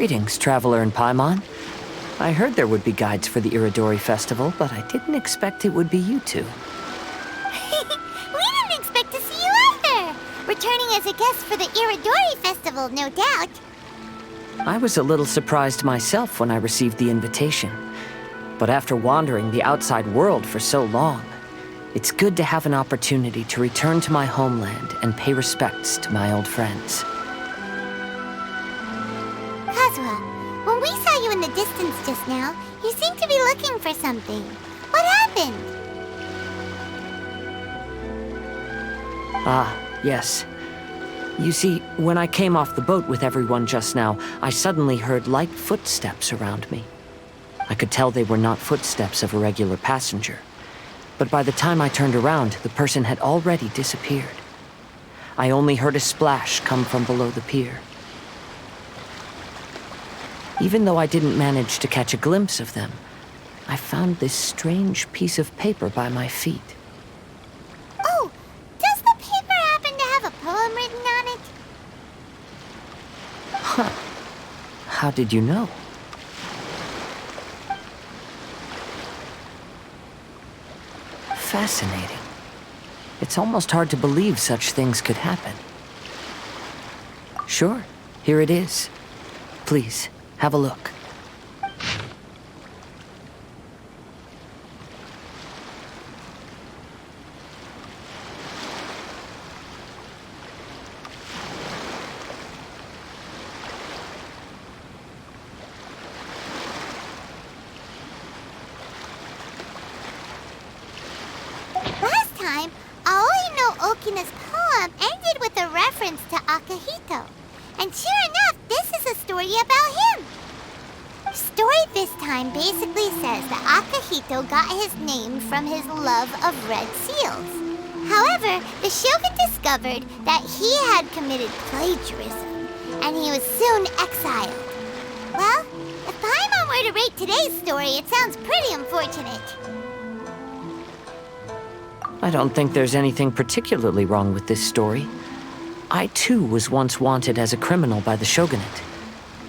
Greetings, traveler in Paimon. I heard there would be guides for the Iridori Festival, but I didn't expect it would be you two. We didn't expect to see you either! Returning as a guest for the Iridori Festival, no doubt. I was a little surprised myself when I received the invitation. But after wandering the outside world for so long, it's good to have an opportunity to return to my homeland and pay respects to my old friends. Kazuha, when we saw you in the distance just now, you seemed to be looking for something. What happened? Ah, yes. You see, when I came off the boat with everyone just now, I suddenly heard light footsteps around me. I could tell they were not footsteps of a regular passenger. But by the time I turned around, the person had already disappeared. I only heard a splash come from below the pier. Even though I didn't manage to catch a glimpse of them, I found this strange piece of paper by my feet. Oh, does the paper happen to have a poem written on it? Huh. How did you know? Fascinating. It's almost hard to believe such things could happen. Sure, here it is. Please, have a look. Last time, Aoi no Okina's poem ended with a reference to Akihito. And sure enough, this is a story about him. The story this time basically says that Akihito got his name from his love of red seals. However, the shogun discovered that he had committed plagiarism, and he was soon exiled. Well, if Paimon were to rate today's story, it sounds pretty unfortunate. I don't think there's anything particularly wrong with this story. I too was once wanted as a criminal by the shogunate.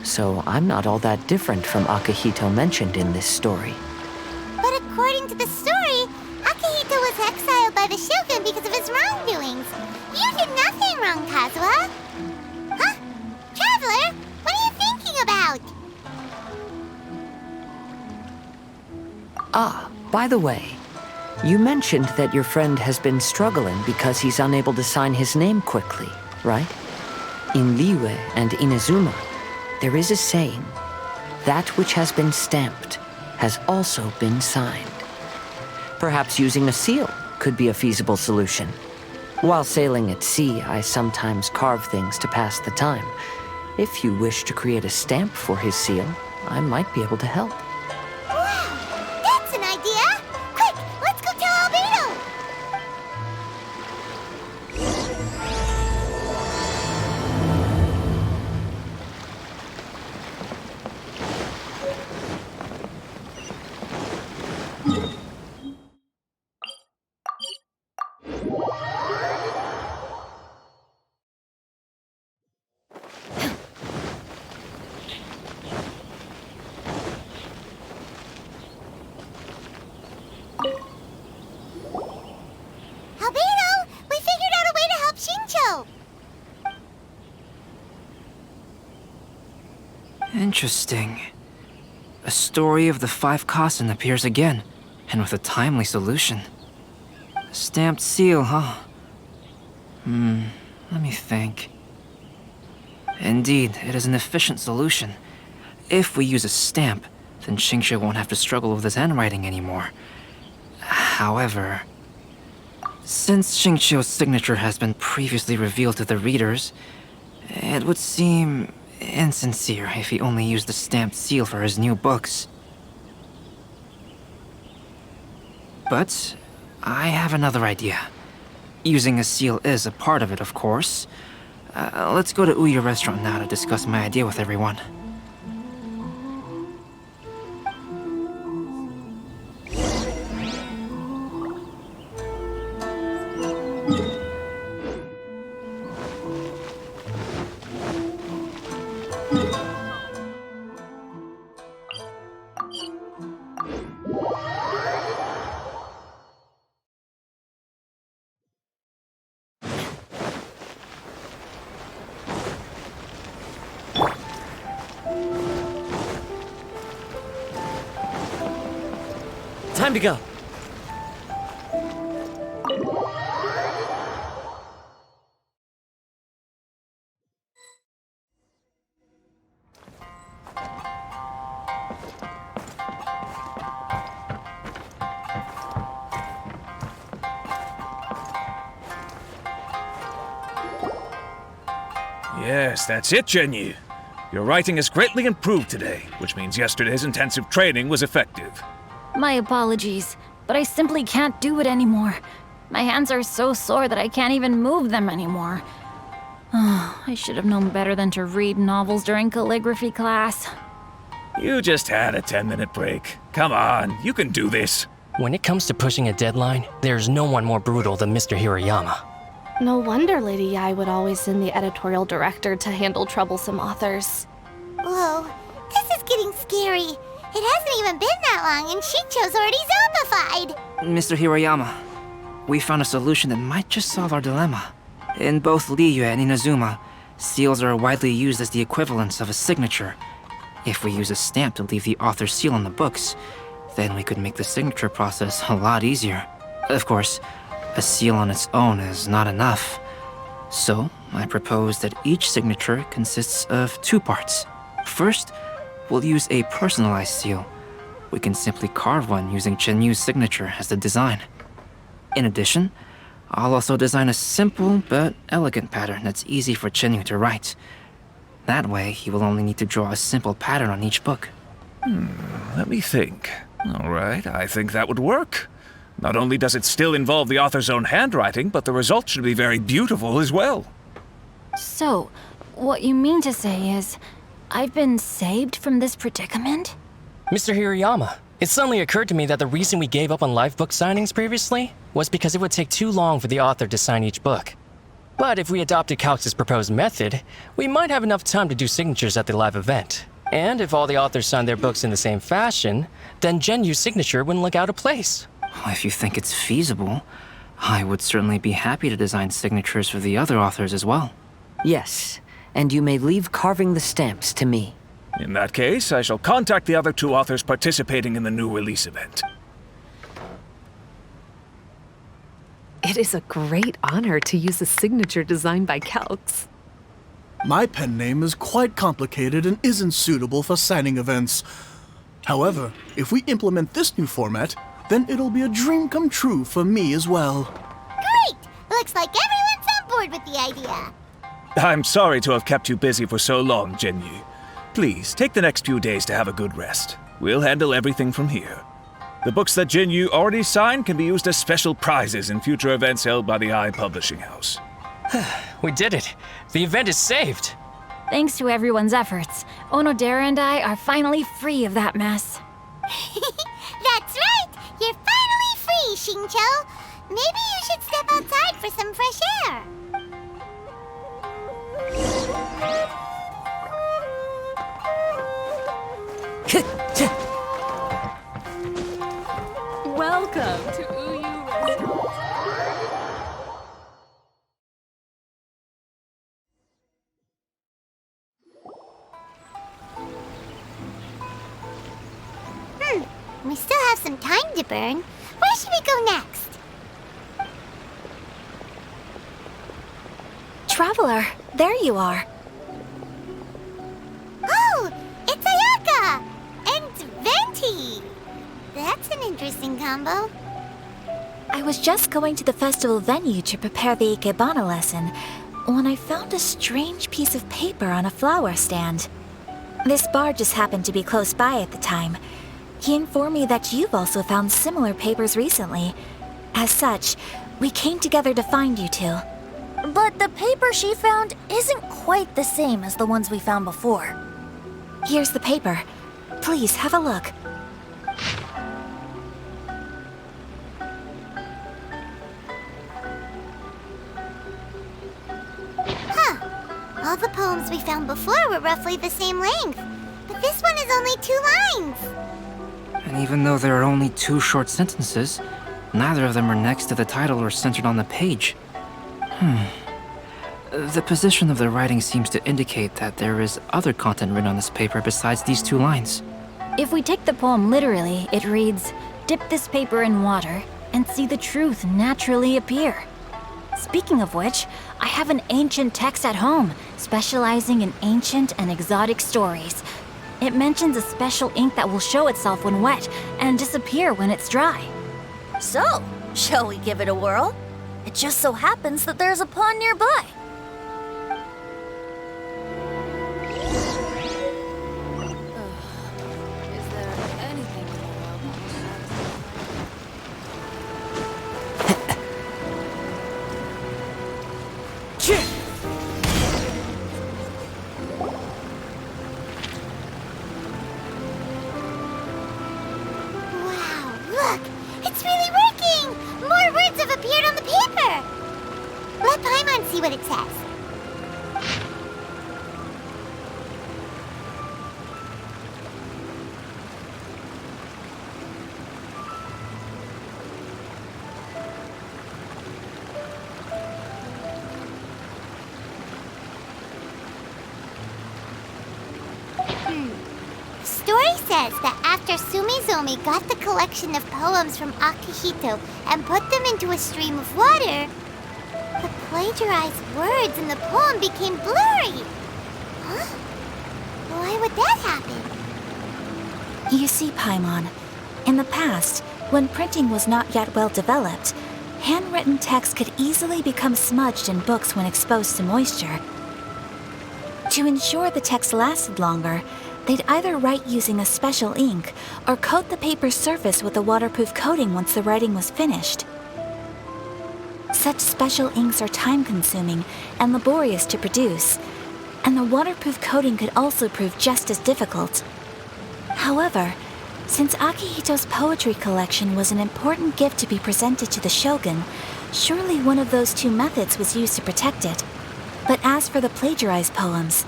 So I'm not all that different from Akihito mentioned in this story. But according to the story, Akihito was exiled by the shogun because of his wrongdoings. You did nothing wrong, Kazuha. Huh? Traveler, what are you thinking about? Ah, by the way, you mentioned that your friend has been struggling because he's unable to sign his name quickly, right? In Liyue and Inazuma, there is a saying, that which has been stamped has also been signed. Perhaps using a seal could be a feasible solution. While sailing at sea, I sometimes carve things to pass the time. If you wish to create a stamp for his seal, I might be able to help. Wow, that's an idea! Quick, let's go tell Albedo! Albedo, we figured out a way to help Shincho! Interesting. A story of the 5 Kasen appears again, and with a timely solution. A stamped seal, huh? Let me think. Indeed, it is an efficient solution. If we use a stamp, then Xingqiu won't have to struggle with his handwriting anymore. However, since Xingqiu's signature has been previously revealed to the readers, it would seem insincere if he only used the stamped seal for his new books. But I have another idea. Using a seal is a part of it, of course. Let's go to Ouya restaurant now to discuss my idea with everyone. Time to go. Yes, that's it, Genyu. Your writing has greatly improved today, which means yesterday's intensive training was effective. My apologies, but I simply can't do it anymore. My hands are so sore that I can't even move them anymore. I should have known better than to read novels during calligraphy class. You just had a 10-minute break. Come on, you can do this. When it comes to pushing a deadline, there's no one more brutal than Mr. Hirayama. No wonder Lady Yai would always send the editorial director to handle troublesome authors. Whoa, this is getting scary. It hasn't even been that long and Shincho's already zombified. Mr. Hirayama, we found a solution that might just solve our dilemma. In both Liyue and Inazuma, seals are widely used as the equivalents of a signature. If we use a stamp to leave the author's seal on the books, then we could make the signature process a lot easier. Of course, a seal on its own is not enough. So, I propose that each signature consists of two parts. First, we'll use a personalized seal. We can simply carve one using Chenyu's signature as the design. In addition, I'll also design a simple but elegant pattern that's easy for Chenyu to write. That way, he will only need to draw a simple pattern on each book. Let me think. All right, I think that would work. Not only does it still involve the author's own handwriting, but the result should be very beautiful as well. So, what you mean to say is, I've been saved from this predicament? Mr. Hirayama, it suddenly occurred to me that the reason we gave up on live book signings previously was because it would take too long for the author to sign each book. But if we adopted Calx's proposed method, we might have enough time to do signatures at the live event. And if all the authors signed their books in the same fashion, then Genyu's signature wouldn't look out of place. If you think it's feasible, I would certainly be happy to design signatures for the other authors as well. Yes, and you may leave carving the stamps to me. In that case, I shall contact the other two authors participating in the new release event. It is a great honor to use a signature designed by Calx. My pen name is quite complicated and isn't suitable for signing events. However, if we implement this new format, then it'll be a dream come true for me as well. Great! Looks like everyone's on board with the idea. I'm sorry to have kept you busy for so long, Genyu. Please, take the next few days to have a good rest. We'll handle everything from here. The books that Genyu already signed can be used as special prizes in future events held by the I Publishing House. We did it! The event is saved! Thanks to everyone's efforts, Onodera and I are finally free of that mess. That's right! You're finally free, Shincho! Maybe you should step outside for some fresh air. Welcome to Uyu Restaurant. We still have some time to burn. Where should we go next? Traveler, there you are. Oh, it's Ayaka! And Venti! That's an interesting combo. I was just going to the festival venue to prepare the Ikebana lesson when I found a strange piece of paper on a flower stand. This bar just happened to be close by at the time. He informed me that you've also found similar papers recently. As such, we came together to find you two. But the paper she found isn't quite the same as the ones we found before. Here's the paper. Please have a look. All the poems we found before were roughly the same length. But this one is only 2 lines. And even though there are only 2 short sentences, neither of them are next to the title or centered on the page. The position of the writing seems to indicate that there is other content written on this paper besides these 2 lines. If we take the poem literally, it reads, dip this paper in water and see the truth naturally appear. Speaking of which, I have an ancient text at home, specializing in ancient and exotic stories. It mentions a special ink that will show itself when wet and disappear when it's dry. So, shall we give it a whirl? It just so happens that there's a pond nearby. Is there anything Wow, look! It's really working! More words have appeared on the paper! Let Paimon see what it says. Story says that after Sumizomi got the collection of poems from Akihito and put them into a stream of water, the plagiarized words in the poem became blurry. Huh? Why would that happen? You see, Paimon, in the past, when printing was not yet well developed, handwritten text could easily become smudged in books when exposed to moisture. To ensure the text lasted longer, they'd either write using a special ink or coat the paper's surface with a waterproof coating once the writing was finished. Such special inks are time-consuming and laborious to produce, and the waterproof coating could also prove just as difficult. However, since Akihito's poetry collection was an important gift to be presented to the shogun, surely one of those two methods was used to protect it. But as for the plagiarized poems,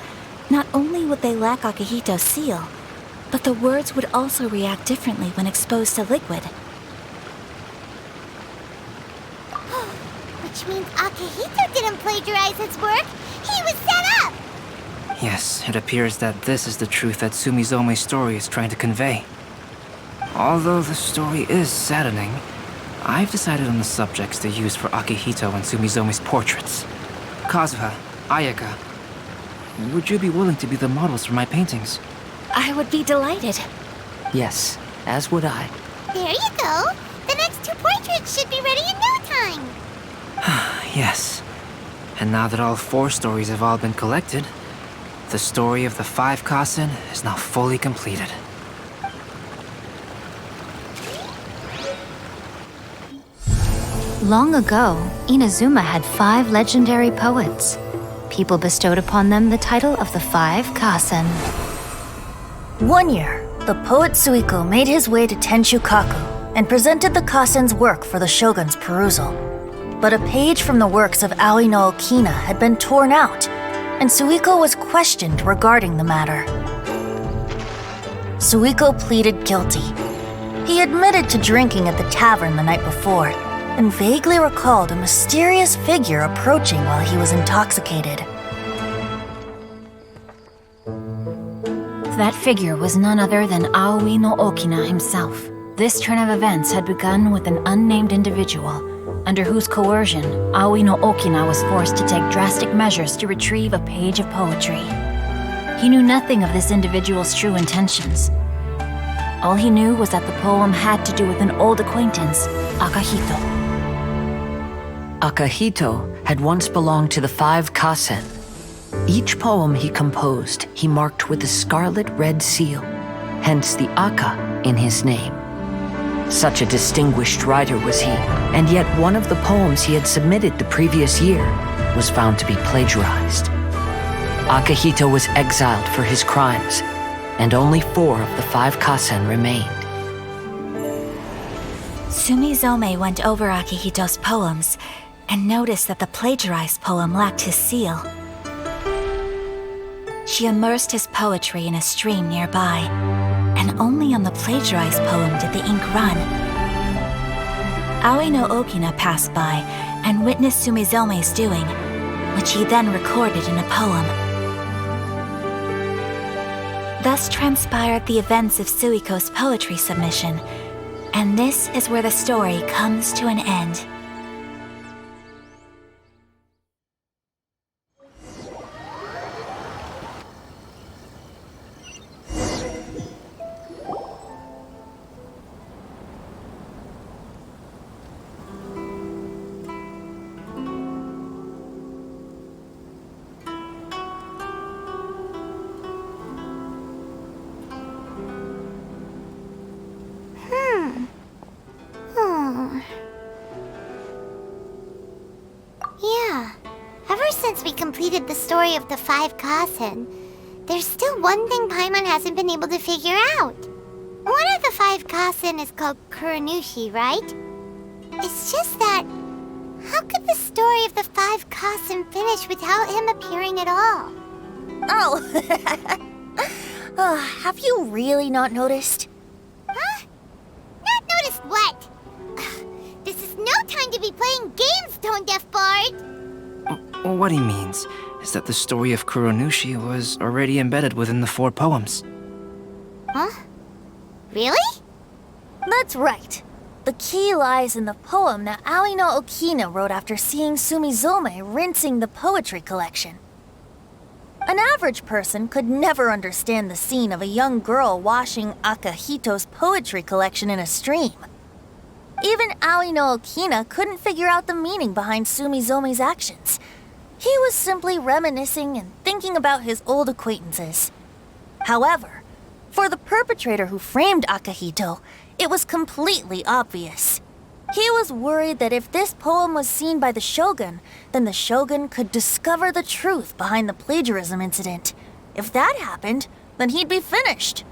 not only would they lack Akihito's seal, but the words would also react differently when exposed to liquid. Which means Akihito didn't plagiarize his work. He was set up! Yes, it appears that this is the truth that Sumizome's story is trying to convey. Although the story is saddening, I've decided on the subjects to use for Akihito and Sumizome's portraits. Kazuha, Ayaka, would you be willing to be the models for my paintings? I would be delighted. Yes, as would I. There you go. The next two portraits should be ready in no time. Yes. And now that all 4 stories have all been collected, the story of the 5 Kasen is now fully completed. Long ago, Inazuma had 5 legendary poets. People bestowed upon them the title of the 5 Kasen. One year, the poet Suiko made his way to Tenshukaku and presented the Kasen's work for the shogun's perusal. But a page from the works of Aoi no Okina had been torn out, and Suiko was questioned regarding the matter. Suiko pleaded guilty. He admitted to drinking at the tavern the night before, and vaguely recalled a mysterious figure approaching while he was intoxicated. That figure was none other than Aoi no Okina himself. This turn of events had begun with an unnamed individual, under whose coercion, Aoi no Okina was forced to take drastic measures to retrieve a page of poetry. He knew nothing of this individual's true intentions. All he knew was that the poem had to do with an old acquaintance, Akihito. Akihito had once belonged to the 5 Kasen. Each poem he composed, he marked with a scarlet red seal, hence the Aka in his name. Such a distinguished writer was he, and yet one of the poems he had submitted the previous year was found to be plagiarized. Akihito was exiled for his crimes, and only 4 of the 5 Kasen remained. Sumizome went over Akihito's poems and noticed that the plagiarized poem lacked his seal. She immersed his poetry in a stream nearby, and only on the plagiarized poem did the ink run. Aoi no Okina passed by and witnessed Sumizome's doing, which he then recorded in a poem. Thus transpired the events of Suiko's poetry submission, And this is where the story comes to an end. Yeah. Ever since we completed the story of the 5 Kasen, there's still one thing Paimon hasn't been able to figure out. One of the 5 Kasen is called Kuronushi, right? It's just that, how could the story of the 5 Kasen finish without him appearing at all? Oh, have you really not noticed? Huh? Not noticed what? This is no time to be playing games, Tone Deaf Bard! What he means is that the story of Kuronushi was already embedded within the 4 poems. Huh? Really? That's right. The key lies in the poem that Aoi no Okina wrote after seeing Sumizome rinsing the poetry collection. An average person could never understand the scene of a young girl washing Akahito's poetry collection in a stream. Even Aoi no Okina couldn't figure out the meaning behind Sumizome's actions. He was simply reminiscing and thinking about his old acquaintances. However, for the perpetrator who framed Akahito, it was completely obvious. He was worried that if this poem was seen by the Shogun, then the Shogun could discover the truth behind the plagiarism incident. If that happened, then he'd be finished.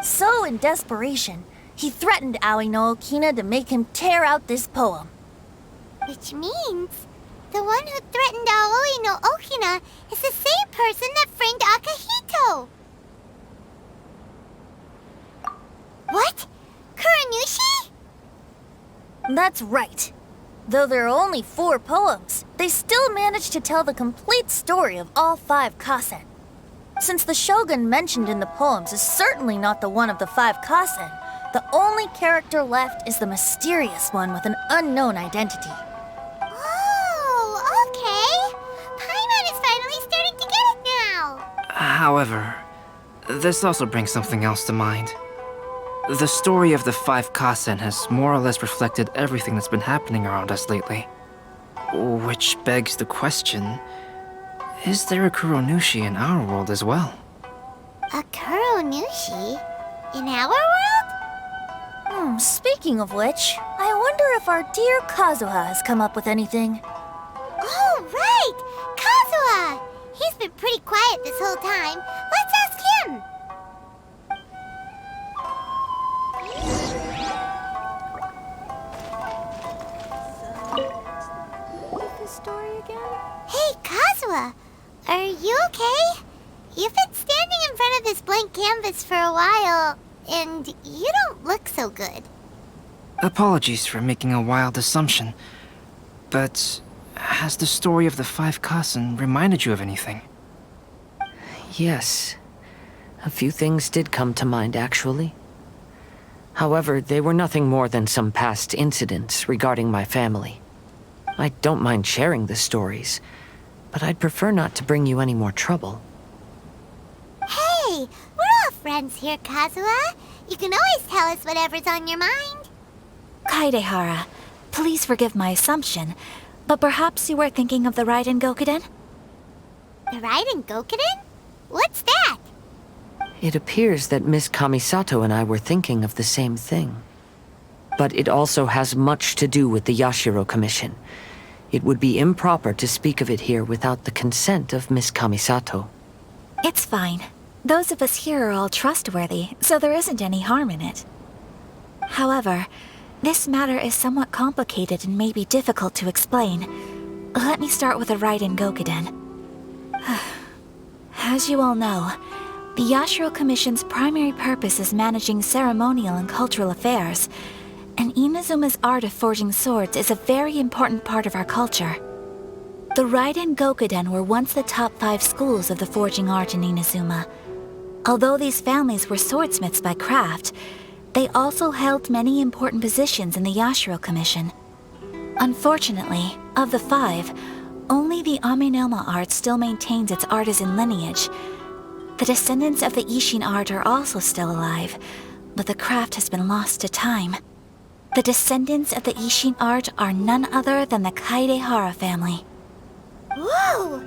So, in desperation, he threatened Aoi no Okina to make him tear out this poem. Which means the one who threatened Aoi no Okina is the same person that framed Akahito. What? Kuronushi? That's right. Though there are only 4 poems, they still managed to tell the complete story of all 5 Kasen. Since the Shogun mentioned in the poems is certainly not the one of the 5 Kasen, the only character left is the mysterious one with an unknown identity. Oh, okay. Paimon is finally starting to get it now. However, this also brings something else to mind. The story of the 5 Kasen has more or less reflected everything that's been happening around us lately. Which begs the question, is there a Kuronushi in our world as well? A Kuronushi? In our world? Speaking of which, I wonder if our dear Kazuha has come up with anything. Oh, right! Kazuha! He's been pretty quiet this whole time. Let's ask him! Story again? Hey, Kazuha! Are you okay? You've been standing in front of this blank canvas for a while, and you don't look so good. Apologies for making a wild assumption, but has the story of the 5 Kasen reminded you of anything? Yes. A few things did come to mind, actually. However, they were nothing more than some past incidents regarding my family. I don't mind sharing the stories, but I'd prefer not to bring you any more trouble. Hey, we're all friends here, Kazuha. You can always tell us whatever's on your mind. Kaidehara, please forgive my assumption, but perhaps you were thinking of the Raiden Gokuden? The Raiden Gokuden? What's that? It appears that Miss Kamisato and I were thinking of the same thing. But it also has much to do with the Yashiro Commission. It would be improper to speak of it here without the consent of Miss Kamisato. It's fine. Those of us here are all trustworthy, so there isn't any harm in it. However, this matter is somewhat complicated and may be difficult to explain. Let me start with the Raiden Gokuden. As you all know, the Yashiro Commission's primary purpose is managing ceremonial and cultural affairs, and Inazuma's art of forging swords is a very important part of our culture. The Raiden Gokuden were once the top 5 schools of the forging art in Inazuma. Although these families were swordsmiths by craft, They also held many important positions in the Yashiro Commission. Unfortunately, of the 5, only the Amenoma art still maintains its artisan lineage. The descendants of the Ishin art are also still alive, but the craft has been lost to time. The descendants of the Ishin art are none other than the Kaidehara family. Whoa!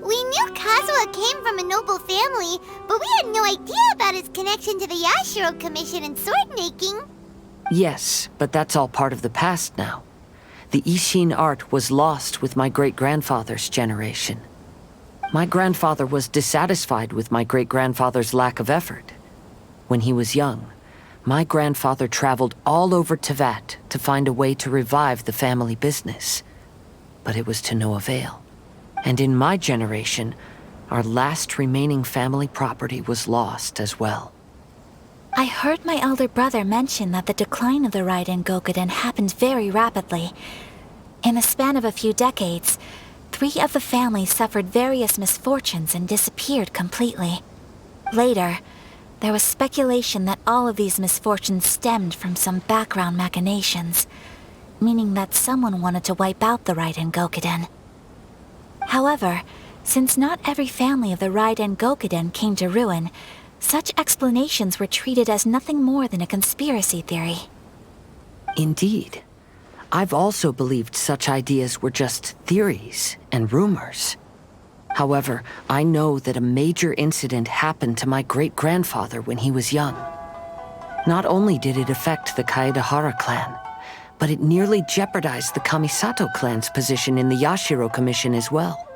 We knew Kazuha came from a noble family, but we had no idea about his connection to the Yashiro Commission and sword making. Yes, but that's all part of the past now. The Ishin art was lost with my great-grandfather's generation. My grandfather was dissatisfied with my great-grandfather's lack of effort. When he was young, my grandfather traveled all over Tevat to find a way to revive the family business. But it was to no avail. And in my generation, our last remaining family property was lost as well. I heard my elder brother mention that the decline of the Raiden Gokuden happened very rapidly. In the span of a few decades, 3 of the families suffered various misfortunes and disappeared completely. Later, there was speculation that all of these misfortunes stemmed from some background machinations, meaning that someone wanted to wipe out the Raiden Gokuden. However, since not every family of the Raiden Gokuden came to ruin, such explanations were treated as nothing more than a conspiracy theory. Indeed. I've also believed such ideas were just theories and rumors. However, I know that a major incident happened to my great-grandfather when he was young. Not only did it affect the Kaedehara clan, but it nearly jeopardized the Kamisato clan's position in the Yashiro Commission as well.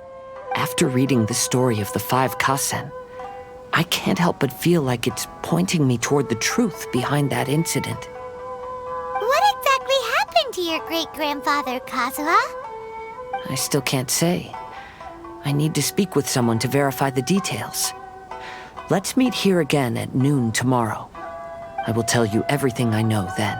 After reading the story of the 5 Kasen, I can't help but feel like it's pointing me toward the truth behind that incident. What exactly happened to your great-grandfather, Kazuha? I still can't say. I need to speak with someone to verify the details. Let's meet here again at noon tomorrow. I will tell you everything I know then.